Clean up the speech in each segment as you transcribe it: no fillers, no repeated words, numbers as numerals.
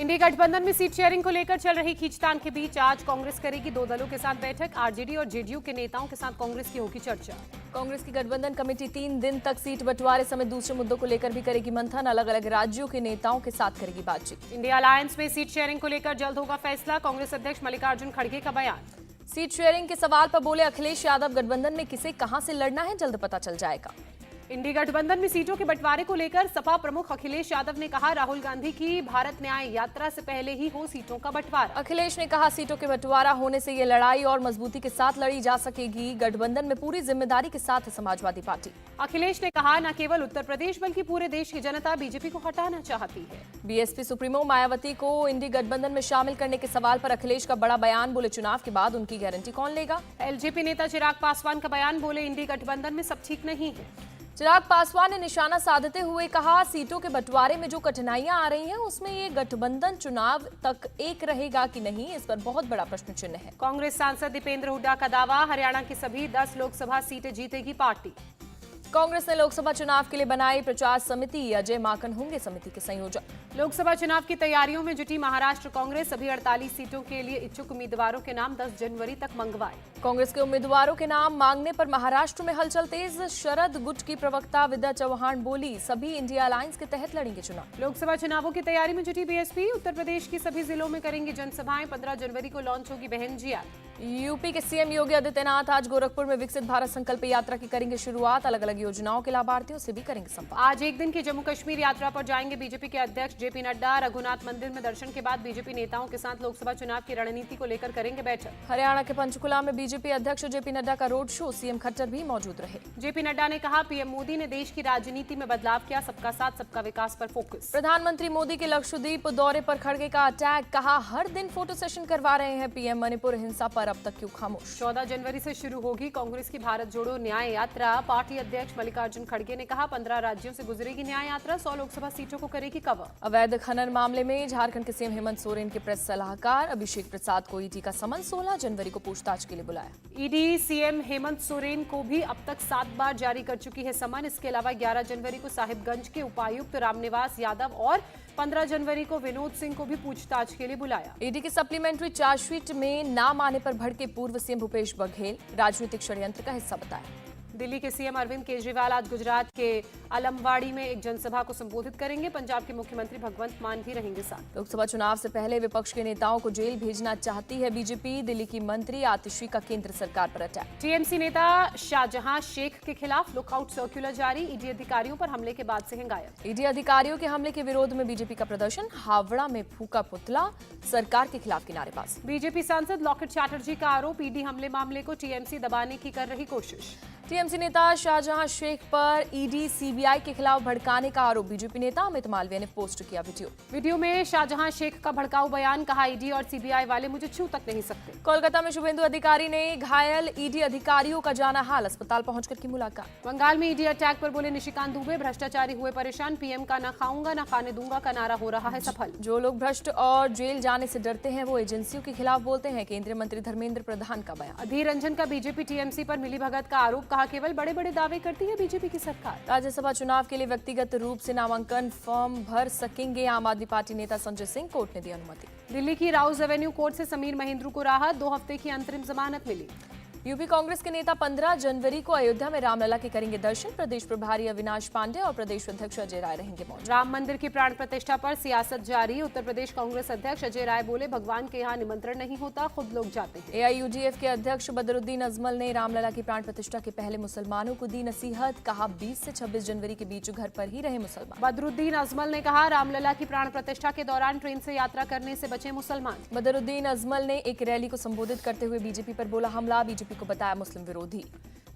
इंडी गठबंधन में seat sharing को लेकर चल रही खींचतान के बीच आज कांग्रेस करेगी दो दलों के साथ बैठक। आरजेडी और जेडीयू के नेताओं के साथ कांग्रेस की होगी चर्चा। कांग्रेस की गठबंधन कमेटी 3 दिन तक सीट बंटवारे समेत दूसरे मुद्दों को लेकर भी करेगी मंथन। अलग अलग राज्यों के नेताओं के साथ करेगी बातचीत। इंडिया अलायंस में सीट शेयरिंग को लेकर जल्द होगा फैसला। कांग्रेस अध्यक्ष मल्लिकार्जुन खड़गे का बयान। सीट शेयरिंग के सवाल पर बोले अखिलेश यादव, गठबंधन में किसे कहां से लड़ना है जल्द पता चल जाएगा। इंडी गठबंधन में सीटों के बंटवारे को लेकर सपा प्रमुख अखिलेश यादव ने कहा, राहुल गांधी की भारत न्याय यात्रा से पहले ही हो सीटों का बंटवारा। अखिलेश ने कहा, सीटों के बंटवारा होने से ये लड़ाई और मजबूती के साथ लड़ी जा सकेगी। गठबंधन में पूरी जिम्मेदारी के साथ है समाजवादी पार्टी। अखिलेश ने कहा, न केवल उत्तर प्रदेश बल्कि पूरे देश की जनता बीजेपी को हटाना चाहती है। बीएसपी सुप्रीमो मायावती को इंडी गठबंधन में शामिल करने के सवाल पर अखिलेश का बड़ा बयान। बोले, चुनाव के बाद उनकी गारंटी कौन लेगा। एलजेपी नेता चिराग पासवान का बयान। बोले, इंडी गठबंधन में सब ठीक नहीं है। चिराग पासवान ने निशाना साधते हुए कहा, सीटों के बंटवारे में जो कठिनाइयां आ रही हैं उसमें ये गठबंधन चुनाव तक एक रहेगा कि नहीं, इस पर बहुत बड़ा प्रश्न चिन्ह है। कांग्रेस सांसद दीपेंद्र हुड्डा का दावा, हरियाणा की सभी 10 लोकसभा सीटें जीतेगी पार्टी। कांग्रेस ने लोकसभा चुनाव के लिए बनाई प्रचार समिति। अजय माकन होंगे समिति के संयोजक। लोकसभा चुनाव की तैयारियों में जुटी महाराष्ट्र कांग्रेस। सभी 48 सीटों के लिए इच्छुक उम्मीदवारों के नाम 10 जनवरी तक मंगवाए। कांग्रेस के उम्मीदवारों के नाम मांगने पर महाराष्ट्र में हलचल तेज। शरद गुट की प्रवक्ता विद्या चौहान बोली, सभी इंडिया अलायंस के तहत लड़ेंगे चुनाव। लोकसभा चुनावों की तैयारी में जुटी बीएसपी। उत्तर प्रदेश की सभी जिलों में करेंगी जनसभाएं। 15 जनवरी को लॉन्च होगी बहन जिया। यूपी के सीएम योगी आदित्यनाथ आज गोरखपुर में विकसित भारत संकल्प यात्रा की करेंगे शुरुआत। अलग अलग योजनाओं के लाभार्थियों से भी करेंगे संपर्क। आज एक दिन की जम्मू कश्मीर यात्रा पर जाएंगे बीजेपी के अध्यक्ष जेपी नड्डा। रघुनाथ मंदिर में दर्शन के बाद बीजेपी नेताओं के साथ लोकसभा चुनाव की रणनीति को लेकर करेंगे बैठक। हरियाणा के पंचकुला में बीजेपी अध्यक्ष जेपी नड्डा का रोड शो। सीएम खट्टर भी मौजूद रहे। जेपी नड्डा ने कहा, पीएम मोदी ने देश की राजनीति में बदलाव किया, सबका साथ सबका विकास पर फोकस। प्रधानमंत्री मोदी के लक्षद्वीप दौरे पर खड़गे का अटैक। कहा, हर दिन फोटो सेशन करवा रहे हैं पीएम। मणिपुर हिंसा पर अब तक क्यों खामोश। 14 जनवरी से शुरू होगी कांग्रेस की भारत जोड़ो न्याय यात्रा। पार्टी अध्यक्ष मल्लिकार्जुन खड़गे ने कहा, 15 राज्यों से गुजरेगी न्याय यात्रा। 100 लोकसभा सीटों को करेगी कवर। अवैध खनन मामले में झारखंड के सीएम हेमंत सोरेन के प्रेस सलाहकार अभिषेक प्रसाद को ईडी का समन 16 जनवरी को पूछताछ के लिए बुलाया। ईडी सीएम हेमंत सोरेन को भी अब तक 7 बार जारी कर चुकी है समन। इसके अलावा 11 जनवरी को साहिबगंज के उपायुक्त रामनिवास यादव और 15 जनवरी को विनोद सिंह को भी पूछताछ के लिए बुलाया। ईडी की सप्लीमेंट्री चार्जशीट में नाम आने पर भड़के पूर्व सीएम भूपेश बघेल, राजनीतिक षड्यंत्र का हिस्सा बताया। दिल्ली के सीएम अरविंद केजरीवाल आज गुजरात के अलमवाड़ी में एक जनसभा को संबोधित करेंगे। पंजाब के मुख्यमंत्री भगवंत मान भी रहेंगे साथ। लोकसभा चुनाव से पहले विपक्ष के नेताओं को जेल भेजना चाहती है बीजेपी। दिल्ली की मंत्री आतिशी का केंद्र सरकार पर अटैक। टीएमसी नेता शाहजहां शेख के खिलाफ लुकआउट सर्कुलर जारी। ईडी अधिकारियों पर हमले के बाद से हैं गायब। ईडी अधिकारियों के हमले के विरोध में बीजेपी का प्रदर्शन। हावड़ा में फूका पुतला, सरकार के खिलाफ किनारेबाजी। बीजेपी सांसद लॉकेट चैटर्जी का आरोप, ईडी हमले मामले को टीएमसी दबाने की कर रही कोशिश। टीएमसी नेता शाहजहां शेख पर ईडी सीबीआई के खिलाफ भड़काने का आरोप। बीजेपी नेता अमित मालवीय ने पोस्ट किया वीडियो में शाहजहां शेख का भड़काऊ बयान। कहा, ईडी और सीबीआई वाले मुझे छू तक नहीं सकते। कोलकाता में शुभेंदु अधिकारी ने घायल ईडी अधिकारियों का जाना हाल, अस्पताल पहुंचकर की मुलाकात। बंगाल में ईडी अटैक पर बोले निशिकांत दुबे, भ्रष्टाचारी हुए परेशान। पीएम का ना खाऊंगा ना खाने दूंगा का नारा हो रहा है सफल। जो लोग भ्रष्ट और जेल जाने से डरते हैं वो एजेंसियों के खिलाफ बोलते हैं, केंद्रीय मंत्री धर्मेंद्र प्रधान का बयान। अधीर रंजन का बीजेपी टीएमसी पर मिलीभगत का आरोप। कहा, केवल बड़े बड़े दावे करती है बीजेपी की सरकार। राज्यसभा चुनाव के लिए व्यक्तिगत रूप से नामांकन फॉर्म भर सकेंगे आम आदमी पार्टी नेता संजय सिंह। कोर्ट ने दी अनुमति। दिल्ली की राउज एवेन्यू कोर्ट से समीर महेंद्रू को राहत। 2 हफ्ते की अंतरिम जमानत मिली। यूपी कांग्रेस के नेता 15 जनवरी को अयोध्या में रामलला के करेंगे दर्शन। प्रदेश प्रभारी अविनाश पांडे और प्रदेश अध्यक्ष अजय राय रहेंगे मौजूद। राम मंदिर की प्राण प्रतिष्ठा पर सियासत जारी। उत्तर प्रदेश कांग्रेस अध्यक्ष अजय राय बोले, भगवान के यहाँ निमंत्रण नहीं होता, खुद लोग जाते हैं। एआईयूडीएफ के अध्यक्ष बदरुद्दीन अजमल ने रामलला की प्राण प्रतिष्ठा के पहले मुसलमानों को दी नसीहत। कहा, 20 से 26 जनवरी के बीच घर पर ही रहे मुसलमान। बदरुद्दीन अजमल ने कहा, रामलला की प्राण प्रतिष्ठा के दौरान ट्रेन से यात्रा करने से बचे मुसलमान। बदरुद्दीन अजमल ने एक रैली को संबोधित करते हुए बीजेपी पर बोला हमला, बीजेपी को बताया मुस्लिम विरोधी।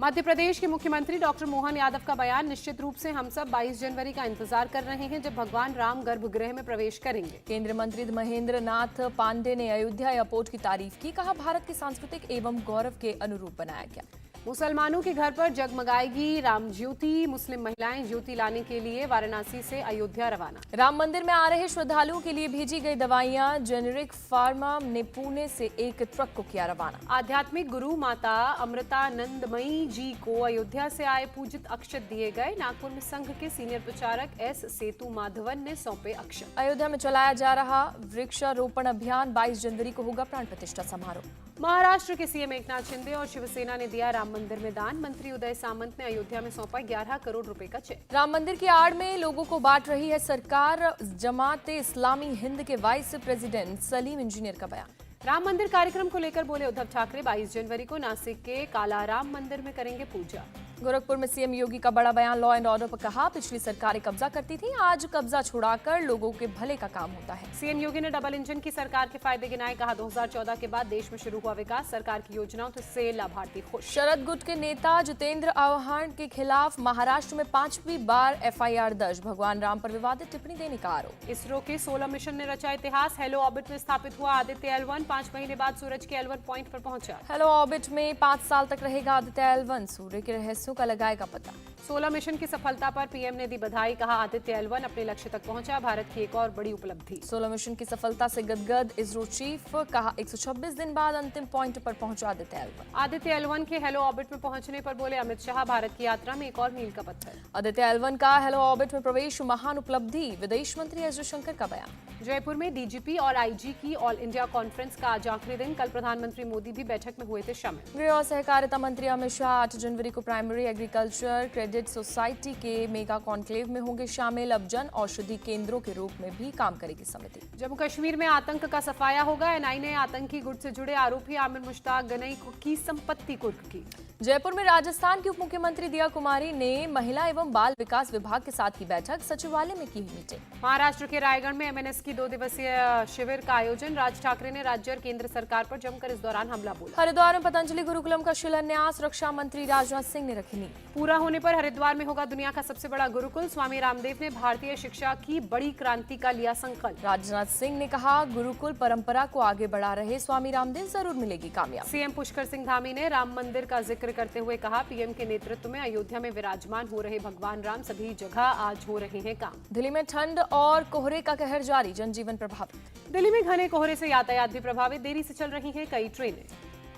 मध्य प्रदेश के मुख्यमंत्री डॉक्टर मोहन यादव का बयान, निश्चित रूप से हम सब 22 जनवरी का इंतजार कर रहे हैं जब भगवान राम गर्भगृह में प्रवेश करेंगे। केंद्रीय मंत्री महेंद्र नाथ पांडे ने अयोध्या एयरपोर्ट की तारीफ की। कहा, भारत की सांस्कृतिक एवं गौरव के अनुरूप बनाया गया। मुसलमानों के घर पर जगमगाएगी राम ज्योति। मुस्लिम महिलाएं ज्योति लाने के लिए वाराणसी से अयोध्या रवाना। राम मंदिर में आ रहे श्रद्धालुओं के लिए भेजी गई दवाइयां। जेनेरिक फार्मा ने पुणे से एक ट्रक को किया रवाना। आध्यात्मिक गुरु माता अमृतानंदमयी जी को अयोध्या से आए पूजित अक्षत दिए गए। नागपुर में संघ के सीनियर प्रचारक एस सेतु माधवन ने सौंपे अक्षत। अयोध्या में चलाया जा रहा वृक्षारोपण अभियान 22 जनवरी को होगा प्राण प्रतिष्ठा समारोह। महाराष्ट्र के सीएम एकनाथ शिंदे और शिवसेना ने दिया राम मंदिर में दान। मंत्री उदय सामंत ने अयोध्या में सौंपा 11 करोड़ रुपए का चेक। राम मंदिर की आड़ में लोगों को बांट रही है सरकार। जमाते इस्लामी हिंद के वाइस प्रेसिडेंट सलीम इंजीनियर का बयान। राम मंदिर कार्यक्रम को लेकर बोले उद्धव ठाकरे, 22 जनवरी को नासिक के कालाराम मंदिर में करेंगे पूजा। गोरखपुर में सीएम योगी का बड़ा बयान। लॉ एंड ऑर्डर पर कहा, पिछली सरकारें कब्जा करती थी, आज कब्जा छुड़ाकर लोगों के भले का काम होता है। सीएम योगी ने डबल इंजन की सरकार के फायदे गिनाए। कहा 2014 के बाद देश में शुरू हुआ विकास, सरकार की योजनाओं से लाभार्थी खुश। शरद गुट के नेता जितेंद्र आव्हाड के खिलाफ महाराष्ट्र में 5वीं बार एफआईआर दर्ज। भगवान राम पर विवादित टिप्पणी देने का आरोप। इसरो के 16 मिशन ने रचा इतिहास। हेलो ऑर्बिट में स्थापित हुआ आदित्य L1। 5 महीने बाद सूरज के L1 पॉइंट पर पहुंचा। हेलो ऑर्बिट में 5 साल तक रहेगा आदित्य L1। सूर्य के रहस्यों का लगाएगा पता। 16 मिशन की सफलता पर पीएम ने दी बधाई। कहा आदित्य L1 अपने लक्ष्य तक पहुंचा, भारत की एक और बड़ी उपलब्धि। 16 मिशन की सफलता से गदगद इसरो चीफ। कहा 126 दिन बाद अंतिम पॉइंट पर पहुंचा आदित्य L1। आदित्य L1 के हेलो ऑर्बिट में पहुंचने पर बोले अमित शाह, भारत की यात्रा में एक और मील का पत्थर। आदित्य L1 का हेलो ऑर्बिट में प्रवेश महान उपलब्धि। विदेश मंत्री एस जयशंकर का बयान। जयपुर में डीजीपी और आईजी की ऑल इंडिया कॉन्फ्रेंस का आज आखिरी दिन। कल प्रधानमंत्री मोदी भी बैठक में हुए थे शामिल। गृह और सहकारिता मंत्री अमित शाह 8 जनवरी को प्राइमरी एग्रीकल्चर क्रेडिट सोसाइटी के मेगा कॉन्क्लेव में होंगे शामिल। अब जन औषधि केंद्रों के रूप में भी काम करेगी समिति। जम्मू कश्मीर में आतंक का सफाया होगा। एनआई ने आतंकी गुट से जुड़े आरोपी आमिर मुश्ताक गनई की संपत्ति कुर्क की। जयपुर में राजस्थान की उप मुख्यमंत्री दिया कुमारी ने महिला एवं बाल विकास विभाग के साथ की बैठक। सचिवालय में की मीटिंग। महाराष्ट्र के रायगढ़ में एमएनएस की 2 दिवसीय शिविर का आयोजन। राज ठाकरे ने राज्य और केंद्र सरकार पर जमकर इस दौरान हमला बोला। हरिद्वार में पतंजलि गुरुकुलम का शिलान्यास रक्षा मंत्री राजनाथ सिंह ने रखी नींव। पूरा होने पर हरिद्वार में होगा दुनिया का सबसे बड़ा गुरुकुल। स्वामी रामदेव ने भारतीय शिक्षा की बड़ी क्रांति का लिया संकल्प। राजनाथ सिंह ने कहा, गुरुकुल परंपरा को आगे बढ़ा रहे स्वामी रामदेव जरूर मिलेगी कामयाब। सीएम पुष्कर सिंह धामी ने राम मंदिर का जिक्र करते हुए कहा, पीएम के नेतृत्व में अयोध्या में विराजमान हो रहे भगवान राम सभी जगह आज हो रहे हैं काम। दिल्ली में ठंड और कोहरे का कहर जारी, जनजीवन प्रभावित। दिल्ली में घने कोहरे से यातायात भी प्रभावित, देरी से चल रही हैं कई ट्रेनें।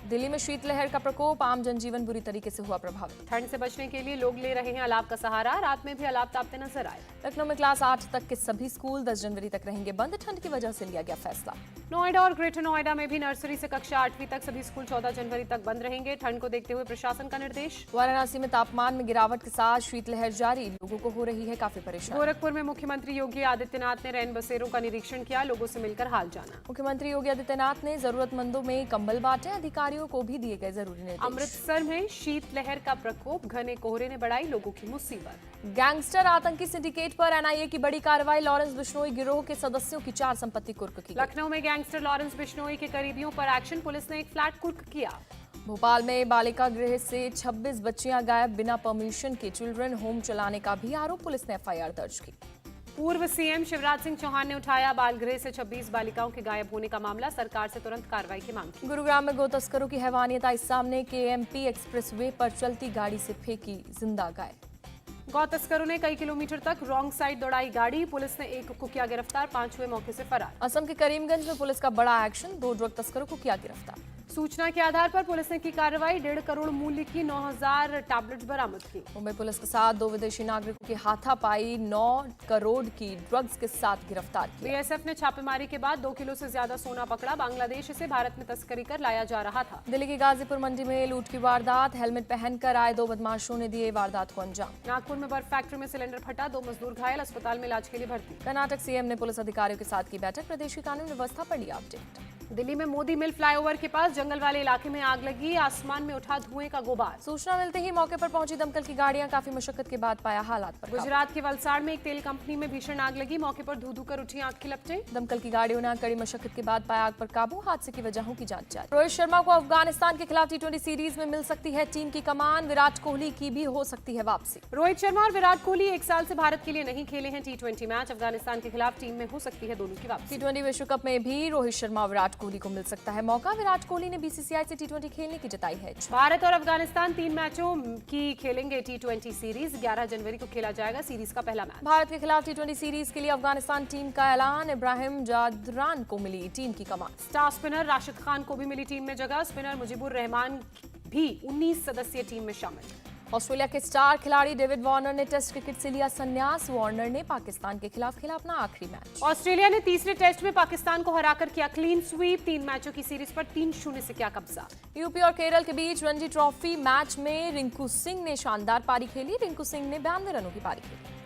दिल्ली में शीतलहर का प्रकोप, आम जनजीवन बुरी तरीके से हुआ प्रभावित। ठंड से बचने के लिए लोग ले रहे हैं अलाव का सहारा। रात में भी अलाव तापते नजर आए। लखनऊ में क्लास 8 तक के सभी स्कूल 10 जनवरी तक रहेंगे बंद। ठंड की वजह से लिया गया फैसला। नोएडा और ग्रेटर नोएडा में भी नर्सरी से कक्षा 8वीं तक सभी स्कूल 14 जनवरी तक बंद रहेंगे। ठंड को देखते हुए प्रशासन का निर्देश। वाराणसी में तापमान में गिरावट के साथ शीतलहर जारी, लोगों को हो रही है काफी परेशानी। गोरखपुर में मुख्यमंत्री योगी आदित्यनाथ ने रैन बसेरों का निरीक्षण किया, लोगों से मिलकर हाल जाना। मुख्यमंत्री योगी आदित्यनाथ ने जरूरतमंदों में कंबल बांटे, अधिकारियों को भी दिए गए जरूरी निर्देश। अमृतसर में शीतलहर का प्रकोप, घने कोहरे ने बढ़ाई लोगों की मुसीबत। गैंगस्टर आतंकी सिंडिकेट पर एनआईए की बड़ी कार्रवाई। लॉरेंस बिश्नोई गिरोह के सदस्यों की 4 संपत्ति कुर्क की। लखनऊ में गैंगस्टर लॉरेंस बिश्नोई के करीबियों पर एक्शन, पुलिस ने एक फ्लैट कुर्क किया। भोपाल में बालिका गृह से 26 बच्चियां गायब, बिना परमिशन के चिल्ड्रन होम चलाने का भी आरोप, पुलिस ने एफआईआर दर्ज की। पूर्व सीएम शिवराज सिंह चौहान ने उठाया बाल गृह से 26 बालिकाओं के गायब होने का मामला, सरकार से तुरंत कार्रवाई की मांग की। गुरुग्राम में गो तस्करों की हैवानियत आई सामने, केएमपी एक्सप्रेसवे पर चलती गाड़ी से फेंकी जिंदा गाय। गौ तस्करों ने कई किलोमीटर तक रॉन्ग साइड दौड़ाई गाड़ी, पुलिस ने एक को किया गिरफ्तार, 5 हुए मौके से फरार। असम के करीमगंज में पुलिस का बड़ा एक्शन, 2 ड्रग तस्करों को किया गिरफ्तार। सूचना के आधार पर पुलिस ने की कार्रवाई, 1.5 करोड़ मूल्य की 9000 टैबलेट्स बरामद की। मुंबई पुलिस के साथ 2 विदेशी नागरिकों की हाथापाई, 9 करोड़ की ड्रग्स के साथ गिरफ्तार किया। बीएसएफ ने छापेमारी के बाद 2 किलो से ज्यादा सोना पकड़ा, बांग्लादेश से भारत में तस्करी कर लाया जा रहा था। दिल्ली की गाजीपुर मंडी में लूट की वारदात, हेलमेट पहनकर आए 2 बदमाशों ने दिए वारदात को अंजाम। नागपुर में बर्फ फैक्ट्री में सिलेंडर फटा, 2 मजदूर घायल, अस्पताल में इलाज के लिए भर्ती। कर्नाटक सीएम ने पुलिस अधिकारियों के साथ की बैठक, प्रदेश की कानून व्यवस्था पर लिया अपडेट। दिल्ली में मोदी मिल फ्लाईओवर के पास जंगल वाले इलाके में आग लगी, आसमान में उठा धुएं का गुबार। सूचना मिलते ही मौके पर पहुंची दमकल की गाड़ियां, काफी मशक्कत के बाद पाया हालात पर काबू। गुजरात के वलसाड़ में एक तेल कंपनी में भीषण आग लगी, मौके पर धू धू कर उठी आग की लपटें। दमकल की गाड़ियों ने कड़ी मशक्कत के बाद पाया आग पर काबू, हादसे की वजहों की जांच जारी। रोहित शर्मा को अफगानिस्तान के खिलाफ T20 सीरीज में मिल सकती है टीम की कमान, विराट कोहली की भी हो सकती है वापसी। रोहित शर्मा और विराट कोहली 1 साल से भारत के लिए नहीं खेले हैं T20 मैच, अफगानिस्तान के खिलाफ टीम में हो सकती है दोनों की वापसी। T20 विश्व कप में भी रोहित शर्मा और विराट कोहली को मिल सकता है मौका। विराट कोहली ने बीसीसीआई से टी20 खेलने की जताई है इच्छा। भारत और अफगानिस्तान 3 मैचों की खेलेंगे टी20 सीरीज। 11 जनवरी को खेला जाएगा सीरीज का पहला मैच। भारत के खिलाफ टी20 सीरीज के लिए अफगानिस्तान टीम का ऐलान। इब्राहिम जादरान को मिली टीम की कमान। स्टार स्पिनर राशिद खान को भी मिली टीम में जगह। स्पिनर मुजीबुर रहमान भी 19 सदस्यीय टीम में शामिल। ऑस्ट्रेलिया के स्टार खिलाड़ी डेविड वार्नर ने टेस्ट क्रिकेट से लिया संन्यास। वार्नर ने पाकिस्तान के खिलाफ खेला अपना आखिरी मैच। ऑस्ट्रेलिया ने तीसरे टेस्ट में पाकिस्तान को हराकर किया क्लीन स्वीप। 3 मैचों की सीरीज पर 3-0 से किया कब्जा। यूपी और केरल के बीच रणजी ट्रॉफी मैच में रिंकू सिंह ने शानदार पारी खेली। रिंकू सिंह ने 92 रनों की पारी खेली।